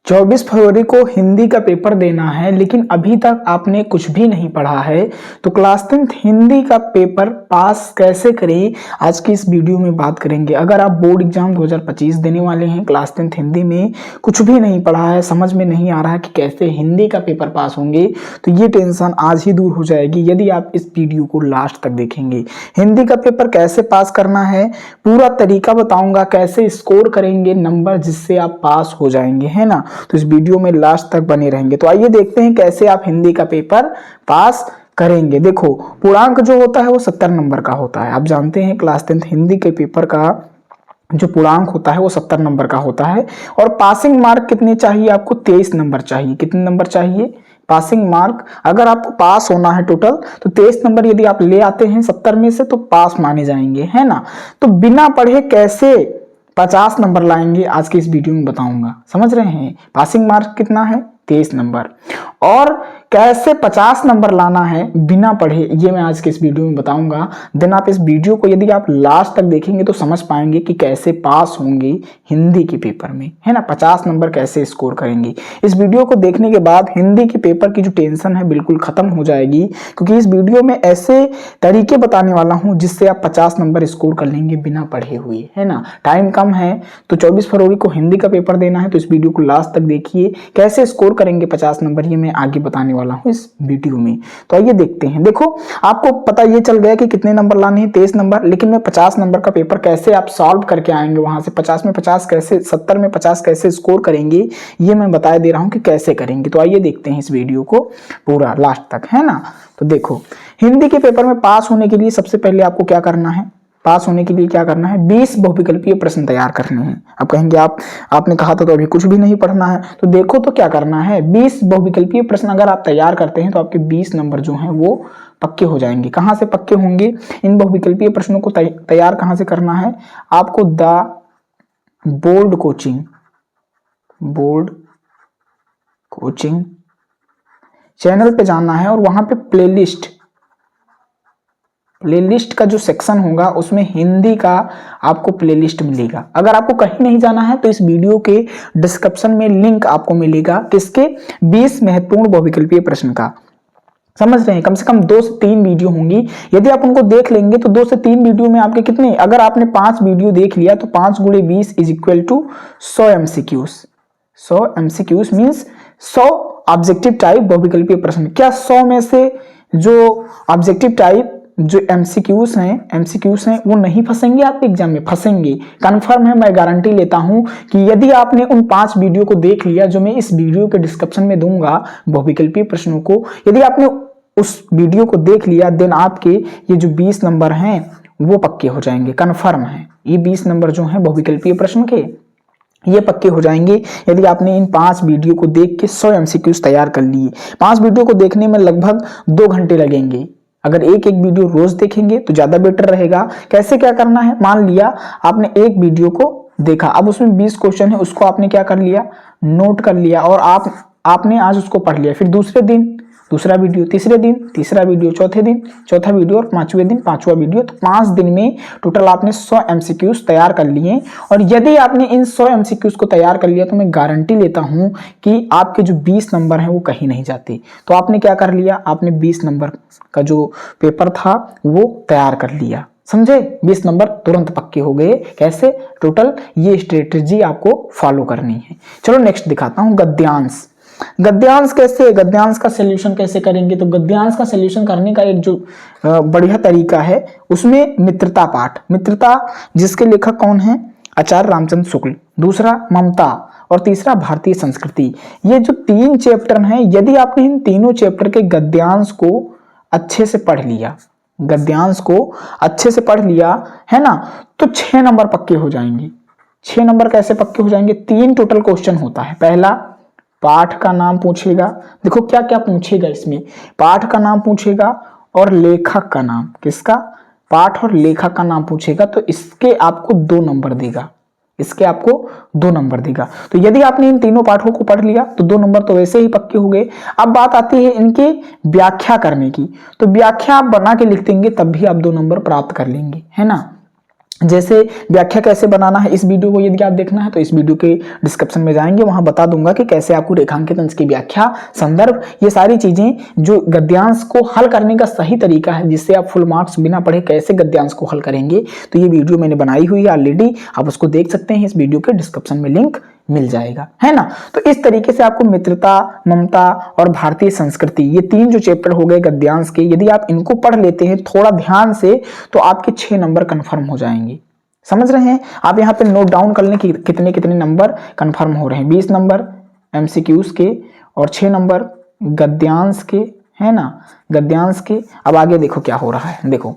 24 फरवरी को हिंदी का पेपर देना है, लेकिन अभी तक आपने कुछ भी नहीं पढ़ा है तो क्लास 10th हिंदी का पेपर पास कैसे करें, आज की इस वीडियो में बात करेंगे। अगर आप बोर्ड एग्जाम 2025 देने वाले हैं, क्लास 10th हिंदी में कुछ भी नहीं पढ़ा है, समझ में नहीं आ रहा है कि कैसे हिंदी का पेपर पास होंगे, तो ये टेंशन आज ही दूर हो जाएगी यदि आप इस वीडियो को लास्ट तक देखेंगे। हिंदी का पेपर कैसे पास करना है, पूरा तरीका बताऊंगा, कैसे स्कोर करेंगे नंबर जिससे आप पास हो जाएंगे, है ना। तो इस वीडियो में लास्ट तक बने रहेंगे। तो आइए देखते हैं कैसे आप हिंदी का पेपर पास करेंगे। देखो, पूर्णांक जो होता है वो 70 नंबर का होता है। आप जानते हैं क्लास 10th हिंदी के पेपर का जो पूर्णांक होता है वो 70 नंबर का होता है। और पासिंग मार्क कितने चाहिए आपको? 23 नंबर चाहिए। कितने नंबर चाहिए? पासिंग मार्क अगर आपको पास होना है टोटल तो 23 नंबर यदि आप ले आते हैं 70 में से तो पास माने जाएंगे, है ना। तो बिना पढ़े कैसे 50 नंबर लाएंगे आज के इस वीडियो में बताऊंगा। समझ रहे हैं? पासिंग मार्क कितना है? 23 नंबर। और कैसे 50 नंबर लाना है बिना पढ़े, ये मैं आज के इस वीडियो में बताऊंगा। देन आप इस वीडियो को यदि आप लास्ट तक देखेंगे तो समझ पाएंगे कि कैसे पास होंगे हिंदी के पेपर में, है ना। 50 नंबर कैसे स्कोर करेंगे। इस वीडियो को देखने के बाद हिंदी के पेपर की जो टेंशन है बिल्कुल खत्म हो जाएगी, क्योंकि इस वीडियो में ऐसे तरीके बताने वाला हूं जिससे आप 50 नंबर स्कोर कर लेंगे बिना पढ़े हुए, है ना। टाइम कम है तो 24 फरवरी को हिंदी का पेपर देना है, तो इस वीडियो को लास्ट तक देखिए। कैसे स्कोर करेंगे 50 नंबर ये मैं आगे बताने वाला हूं इस वीडियो में। तो आइए देखते हैं। देखो, आपको पता ये चल गया कि कितने नंबर लाने हैं, 23 नंबर। लेकिन मैं 50 नंबर का पेपर कैसे आप सॉल्व करके आएंगे वहां से, 50 में 50 कैसे, 70 में 50 कैसे स्कोर करेंगे, ये मैं बता दे रहा हूं कि कैसे करेंगे। तो आइए देखते हैं इस वीडियो को पूरा लास्ट तक, है ना। तो देखो, हिंदी के पेपर में पास होने के लिए सबसे पहले आपको क्या करना है? पास होने के लिए क्या करना है? 20 बहुविकल्पीय प्रश्न तैयार करने हैं। अब कहेंगे आपने कहा था तो अभी कुछ भी नहीं पढ़ना है, तो देखो तो क्या करना है। 20 बहुविकल्पीय प्रश्न अगर आप तैयार करते हैं तो आपके 20 नंबर जो हैं वो पक्के हो जाएंगे। कहां से पक्के होंगे? इन बहुविकल्पीय प्रश्नों को तैयार कहां से करना है? आपको द बोर्ड कोचिंग चैनल पे जाना है और वहां पे प्लेलिस्ट का जो सेक्शन होगा उसमें हिंदी का आपको प्लेलिस्ट मिलेगा। अगर आपको कहीं नहीं जाना है तो इस वीडियो के डिस्क्रिप्शन में लिंक आपको मिलेगा किसके? 20 महत्वपूर्ण बहुविकल्पीय प्रश्न का। समझ रहे हैं? कम से कम 2 से 3 वीडियो होंगी। यदि आप उनको देख लेंगे तो 2 से 3 वीडियो में आपके कितने, अगर आपने 5 वीडियो देख लिया तो 5 गुणे 20 is equal to 100 MCQs. 100 MCQs means 100 objective type बहुविकल्पीय प्रश्न। क्या 100 में से जो ऑब्जेक्टिव टाइप जो एमसीक्यूज हैं वो नहीं फंसेंगे आपके एग्जाम में? फंसेंगे, कंफर्म है। मैं गारंटी लेता हूं कि यदि आपने उन 5 वीडियो को देख लिया जो मैं इस वीडियो के डिस्क्रिप्शन में दूंगा बहुविकल्पीय प्रश्नों को, यदि आपने उस वीडियो को देख लिया देन आपके ये जो 20 नंबर हैं वो पक्के हो जाएंगे, कंफर्म है। ये 20 नंबर जो हैं बहुविकल्पीय प्रश्न के ये पक्के हो जाएंगे यदि आपने इन 5 वीडियो को देख के 100 एमसीक्यूज तैयार कर लिए। 5 वीडियो को देखने में लगभग 2 घंटे लगेंगे। अगर एक एक वीडियो रोज देखेंगे तो ज्यादा बेटर रहेगा। कैसे क्या करना है? मान लिया आपने एक वीडियो को देखा, अब उसमें 20 क्वेश्चन है, उसको आपने क्या कर लिया? नोट कर लिया। और आपने आज उसको पढ़ लिया। फिर दूसरे दिन दूसरा वीडियो, तीसरे दिन तीसरा वीडियो, चौथे दिन चौथा वीडियो और 5वें दिन 5वां वीडियो। तो 5 दिन में टोटल आपने 100 एमसीक्यूज तैयार कर लिए। और यदि आपने इन 100 एमसीक्यूज को तैयार कर लिया तो मैं गारंटी लेता हूं कि आपके जो 20 नंबर हैं वो कहीं नहीं जाते। तो आपने क्या कर लिया? आपने 20 नंबर का जो पेपर था वो तैयार कर लिया। समझे? 20 नंबर तुरंत पक्के हो गए। कैसे? टोटल ये स्ट्रेटेजी आपको फॉलो करनी है। चलो नेक्स्ट दिखाता हूं, गद्यांश। गद्यांश कैसे, गद्यांश का सॉल्यूशन कैसे करेंगे? तो गद्यांश का सॉल्यूशन करने का एक जो बढ़िया तरीका है उसमें मित्रता पाठ। मित्रता जिसके लेखक कौन है? आचार्य रामचंद्र शुक्ल। दूसरा ममता और तीसरा भारतीय संस्कृति। ये जो 3 चैप्टर हैं, यदि आपने इन तीनों चैप्टर के गद्यांश को अच्छे से पढ़ लिया, गद्यांश को अच्छे से पढ़ लिया, है ना, तो 6 नंबर पक्के हो जाएंगे। 6 नंबर कैसे पक्के हो जाएंगे? 3 टोटल क्वेश्चन होता है। पहला, पाठ का नाम पूछेगा। देखो क्या क्या पूछेगा इसमें, पाठ का नाम पूछेगा और लेखक का नाम। किसका? पाठ और लेखक का नाम पूछेगा। तो इसके आपको 2 नंबर देगा, इसके आपको 2 नंबर देगा। तो यदि आपने इन तीनों पाठों को पढ़ लिया तो 2 नंबर तो वैसे ही पक्के हो गए। अब बात आती है इनकी व्याख्या करने की। तो व्याख्या आप बना के लिख देंगे तब भी आप 2 नंबर प्राप्त कर लेंगे, है ना। जैसे व्याख्या कैसे बनाना है, इस वीडियो को यदि आप देखना है तो इस वीडियो के डिस्क्रिप्शन में जाएंगे, वहां बता दूंगा कि कैसे आपको रेखांकित अंश की व्याख्या, संदर्भ, ये सारी चीजें जो गद्यांश को हल करने का सही तरीका है, जिससे आप फुल मार्क्स बिना पढ़े कैसे गद्यांश को हल करेंगे, तो ये वीडियो मैंने बनाई हुई है ऑलरेडी, आप उसको देख सकते हैं, इस वीडियो के डिस्क्रिप्शन में लिंक मिल जाएगा, है ना। तो इस तरीके से आपको मित्रता, ममता और भारतीय संस्कृति, ये 3 जो चैप्टर हो गए गद्यांश के, यदि आप इनको पढ़ लेते हैं थोड़ा ध्यान से तो आपके 6 नंबर कंफर्म हो जाएंगे। समझ रहे हैं आप, यहाँ पे नोट डाउन कर लें कि कितने कितने नंबर कंफर्म हो रहे हैं। 20 नंबर एमसीक्यूज के और 6 नंबर गद्यांश के, है ना, गद्यांश के। अब आगे देखो क्या हो रहा है, देखो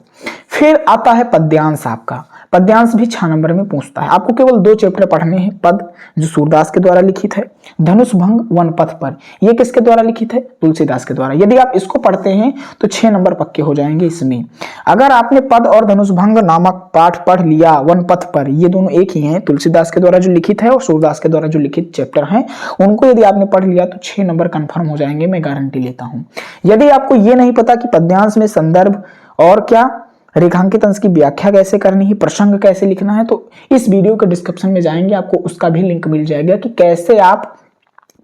फिर आता है पद्यांश। आपका पद्यांश भी 6 नंबर में पूछता है। आपको केवल 2 चैप्टर पढ़ने हैं, पद जो सूरदास के द्वारा लिखित है, धनुष भंग वन पथ पर, ये किसके द्वारा लिखित है, तुलसीदास के द्वारा। यदि आप इसको पढ़ते हैं तो 6 नंबर पक्के हो जाएंगे इसमें। अगर आपने पद और धनुष भंग नामक पाठ पढ़ लिया, वन पथ पर, ये दोनों एक ही हैं, तुलसीदास के द्वारा जो लिखित है और सूरदास के द्वारा जो लिखित चैप्टर हैं, उनको यदि आपने पढ़ लिया तो 6 नंबर कंफर्म हो जाएंगे, मैं गारंटी लेता हूं। यदि आपको ये नहीं पता कि पद्यांश में संदर्भ और क्या, रेखांकित अंश की व्याख्या कैसे करनी है, प्रसंग कैसे लिखना है, तो इस वीडियो के डिस्क्रिप्शन में जाएंगे, आपको उसका भी लिंक मिल जाएगा कि कैसे आप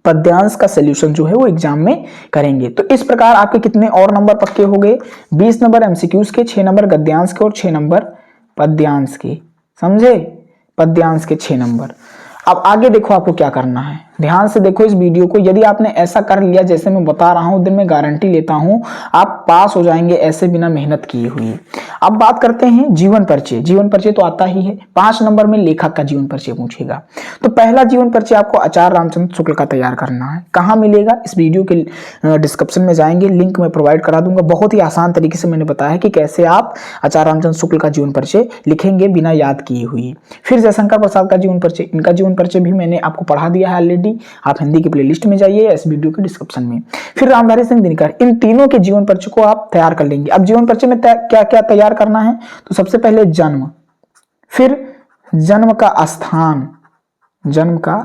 पद्यांश का सॉल्यूशन जो है वो एग्जाम में करेंगे। तो इस प्रकार आपके कितने और नंबर पक्के हो गए, 20 नंबर एमसीक्यूज के, 6 नंबर गद्यांश के और 6 नंबर पद्यांश के, समझे, पद्यांश के 6 नंबर। अब आगे देखो आपको क्या करना है, ध्यान से देखो इस वीडियो को। यदि आपने ऐसा कर लिया जैसे मैं बता रहा हूं, दिन में गारंटी लेता हूं आप पास हो जाएंगे ऐसे बिना मेहनत किए हुए। अब बात करते हैं जीवन परिचय। जीवन परिचय तो आता ही है, 5 नंबर में लेखक का जीवन परिचय पूछेगा। तो पहला जीवन परिचय आपको आचार्य रामचंद्र शुक्ल का तैयार करना है। कहाँ मिलेगा, इस वीडियो के डिस्क्रिप्शन में जाएंगे, लिंक मैं प्रोवाइड करा दूंगा। बहुत ही आसान तरीके से मैंने बताया कि कैसे आप आचार्य रामचंद्र शुक्ल का जीवन परिचय लिखेंगे बिना याद किए हुए। फिर जयशंकर प्रसाद का जीवन परिचय, इनका जीवन परिचय भी मैंने आपको पढ़ा दिया है ऑलरेडी, आप हिंदी की प्लेलिस्ट में जाइए या इस वीडियो के डिस्क्रिप्शन में। फिर रामधारी सिंह दिनकर, इन तीनों के जीवन परिचय को आप तैयार कर लेंगे। अब जीवन परिचय में क्या क्या तैयार करना है, तो सबसे पहले जन्म, फिर जन्म का स्थान, जन्म का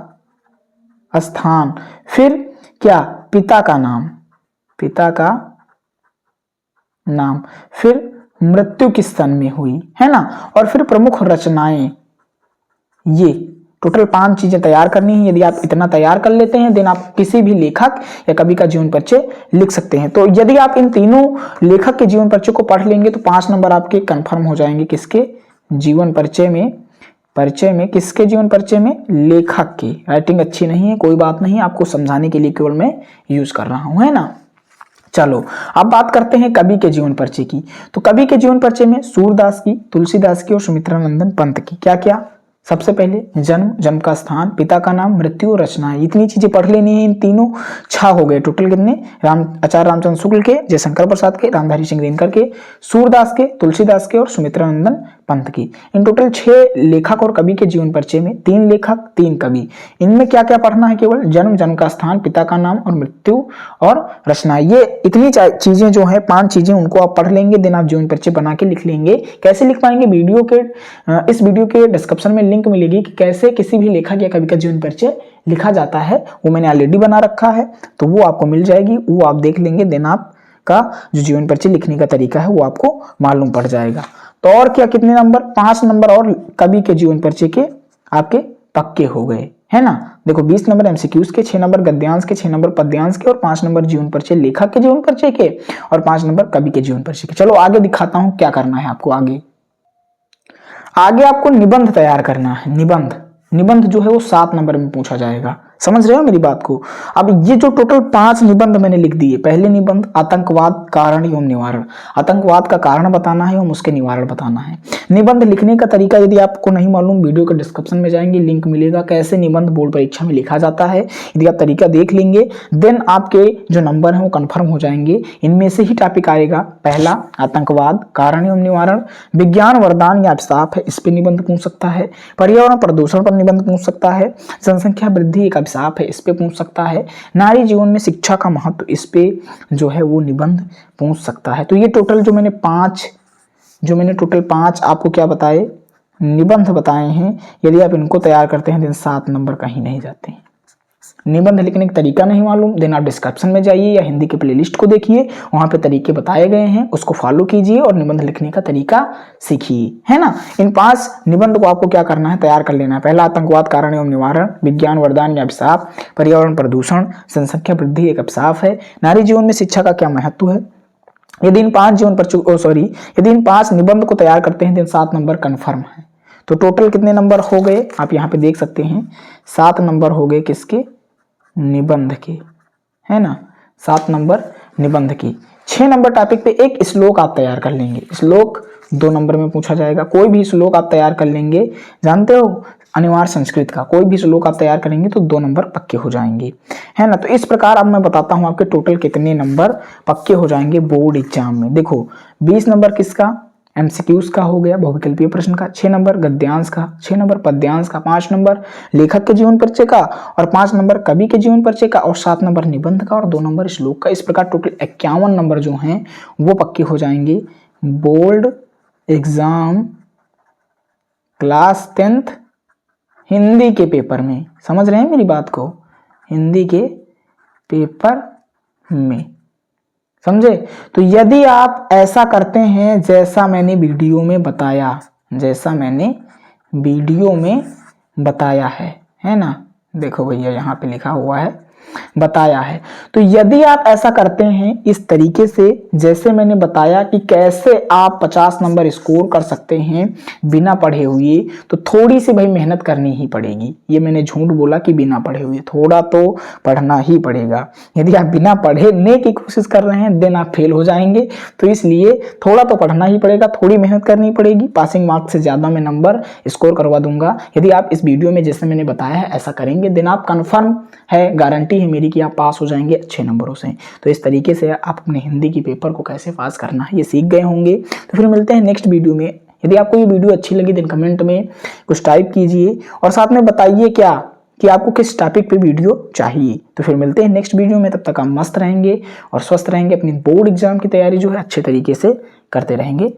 स्थान, फिर क्या, पिता का नाम, पिता का नाम, फिर मृत्यु किस सन में हुई, है ना, और फिर प्रमुख रचनाएं। ये टोटल 5 चीजें तैयार करनी है। यदि आप इतना तैयार कर लेते हैं देन आप किसी भी लेखक या कवि का जीवन परिचय लिख सकते हैं। तो यदि आप इन तीनों लेखक के जीवन परिचय को पढ़ लेंगे तो 5 नंबर आपके कंफर्म हो जाएंगे। किसके जीवन परिचय में, परिचय में, किसके जीवन परिचय में, लेखक की। राइटिंग अच्छी नहीं है, कोई बात नहीं, आपको समझाने के लिए केवल मैं यूज कर रहा हूं, है ना। चलो अब बात करते हैं कवि के जीवन परिचय की। तो कवि के जीवन परिचय में सूरदास की, तुलसीदास की और सुमित्रानंदन पंत की। क्या क्या, सबसे पहले जन्म, जन्म का स्थान, पिता का नाम, मृत्यु, रचनाएं, इतनी चीजें पढ़ लेनी है। इन तीनों 6 हो गए टोटल, कितने, आचार्य रामचंद्र शुक्ल के, जयशंकर प्रसाद के, रामधारी सिंह दिनकर के, सूरदास के, तुलसीदास के और सुमित्रानंदन पंत की। इन टोटल 6 लेखक और कवि के जीवन परिचय में 3 लेखक 3 कवि। इनमें क्या क्या पढ़ना है, केवल जन्म, जन्म का स्थान, पिता का नाम और मृत्यु और रचनाएं। ये इतनी चीजें जो है 5 चीजें, उनको आप पढ़ लेंगे, दिन आप जीवन परिचय बना के लिख लेंगे। कैसे लिख पाएंगे, वीडियो के इस वीडियो के डिस्क्रिप्शन में लिंक मिलेगी कि कैसे किसी भी लेखक या कवि का जीवन परिचय लिखा जाता है, वो मैंने ऑलरेडी बना रखा है, तो वो आपको मिल जाएगी, वो आप देख लेंगे, दिन आपका जो जीवन परिचय लिखने का तरीका है वो आपको मालूम पड़ जाएगा। तो और क्या, कितने नंबर, 5 नंबर और कवि के जीवन परिचय के आपके पक्के हो गए, है ना। देखो 20 नंबर एमसीक्यूज के, 6 नंबर गद्यांश के, 6 नंबर पद्यांश के और 5 नंबर जीवन परिचय लेखक के जीवन परिचय के और 5 नंबर कवि के जीवन परिचय के। चलो आगे दिखाता हूं क्या करना है आपको। आगे आपको निबंध तैयार करना है। निबंध जो है वो 7 नंबर में पूछा जाएगा। समझ रहे हो मेरी बात को। अब ये जो टोटल 5 निबंध मैंने लिख दिए, पहले निबंध आतंकवाद कारण एवं निवारण, आतंकवाद का कारण बताना है एवं उसके निवारण बताना है। निबंध लिखने का तरीका यदि आपको नहीं मालूम, वीडियो के डिस्क्रिप्शन में जाएंगे, लिंक मिलेगा कैसे निबंध बोर्ड परीक्षा में लिखा जाता है। यदि आप तरीका देख लेंगे देन आपके जो नंबर है वो कंफर्म हो जाएंगे। इनमें से ही टॉपिक आएगा, पहला आतंकवाद कारण एवं निवारण, विज्ञान वरदान या अभिशाप है, इस पे निबंध पूछ सकता है, पर्यावरण प्रदूषण पर निबंध पूछ सकता है, जनसंख्या वृद्धि एक अभिशाप है, इस पे पूछ सकता है, नारी जीवन में शिक्षा का महत्व, इस पे जो है वो निबंध पूछ सकता है। तो ये टोटल जो मैंने 5 आपको क्या बताए, निबंध बताए हैं। यदि आप इनको तैयार करते हैं दिन 7 नंबर कहीं नहीं जाते हैं। निबंध लिखने का तरीका नहीं मालूम, देन आप डिस्क्रिप्शन में जाइए या हिंदी के प्लेलिस्ट को देखिए, वहां पे तरीके बताए गए हैं, उसको फॉलो कीजिए और निबंध लिखने का तरीका सीखिए, है ना। इन 5 निबंध को आपको क्या करना है, तैयार कर लेना है। पहला, आतंकवाद कारण एवं निवारण, विज्ञान वरदान या अभिशाप, पर्यावरण प्रदूषण, जनसंख्या वृद्धि एक अभिशाप है, नारी जीवन में शिक्षा का क्या महत्व है। यदि इन 5 निबंध को तैयार करते हैं तो 7 नंबर कन्फर्म है। तो टोटल कितने नंबर हो गए आप यहाँ पे देख सकते हैं, 7 नंबर हो गए किसके, निबंध के, है ना, 7 नंबर निबंध की। 6 नंबर टॉपिक पे एक श्लोक आप तैयार कर लेंगे, श्लोक 2 नंबर में पूछा जाएगा। कोई भी श्लोक आप तैयार कर लेंगे, जानते हो अनिवार्य संस्कृत का कोई भी श्लोक आप तैयार करेंगे तो 2 नंबर पक्के हो जाएंगे, है ना। तो इस प्रकार अब मैं बताता हूं आपके टोटल कितने नंबर पक्के हो जाएंगे बोर्ड एग्जाम में। देखो 20 नंबर किसका, एमसीक्यूज का हो गया, बहुविकल्पीय प्रश्न का, 6 नंबर गद्यांश का, 6 नंबर पद्यांश का, 5 नंबर लेखक के जीवन परिचय का और 5 नंबर कवि के जीवन परिचय का और 7 नंबर निबंध का और 2 नंबर श्लोक का। इस प्रकार टोटल 51 नंबर जो हैं वो पक्के हो जाएंगे board exam class 10th Hindi के पेपर में। समझ रहे हैं मेरी बात को, हिंदी के पेपर में, समझे। तो यदि आप ऐसा करते हैं जैसा मैंने वीडियो में बताया, जैसा मैंने वीडियो में बताया है ना, देखो भैया यहाँ पे लिखा हुआ है बताया है। तो यदि आप ऐसा करते हैं इस तरीके से जैसे मैंने बताया कि कैसे आप 50 नंबर स्कोर कर सकते हैं बिना पढ़े हुए, तो थोड़ी सी भाई मेहनत करनी ही पड़ेगी। ये मैंने झूठ बोला कि बिना पढ़े हुए, थोड़ा तो पढ़ना ही पड़ेगा। यदि आप बिना पढ़ने की कोशिश कर रहे हैं देन आप फेल हो जाएंगे। तो इसलिए थोड़ा तो पढ़ना ही पड़ेगा, थोड़ी मेहनत करनी पड़ेगी। पासिंग मार्क्स से ज्यादा मैं नंबर स्कोर करवा दूंगा यदि आप इस वीडियो में जैसे मैंने बताया है ऐसा करेंगे। देन आप कन्फर्म है, गारंटी है मेरी कि आप पास हो जाएंगे अच्छे नंबरों से। तो इस तरीके से आप अपने हिंदी की पेपर को कैसे पास करना है ये सीख गए होंगे। तो फिर मिलते हैं नेक्स्ट वीडियो में। यदि आपको ये वीडियो अच्छी लगी देन कमेंट में कुछ टाइप कीजिए और साथ में बताइए क्या कि आपको किस टॉपिक पे वीडियो चाहिए। तो फिर मिलते हैं नेक्स्ट वीडियो में, तब तक आप मस्त रहेंगे और स्वस्थ रहेंगे, अपनी बोर्ड एग्जाम की तैयारी जो है अच्छे तरीके से करते रहेंगे।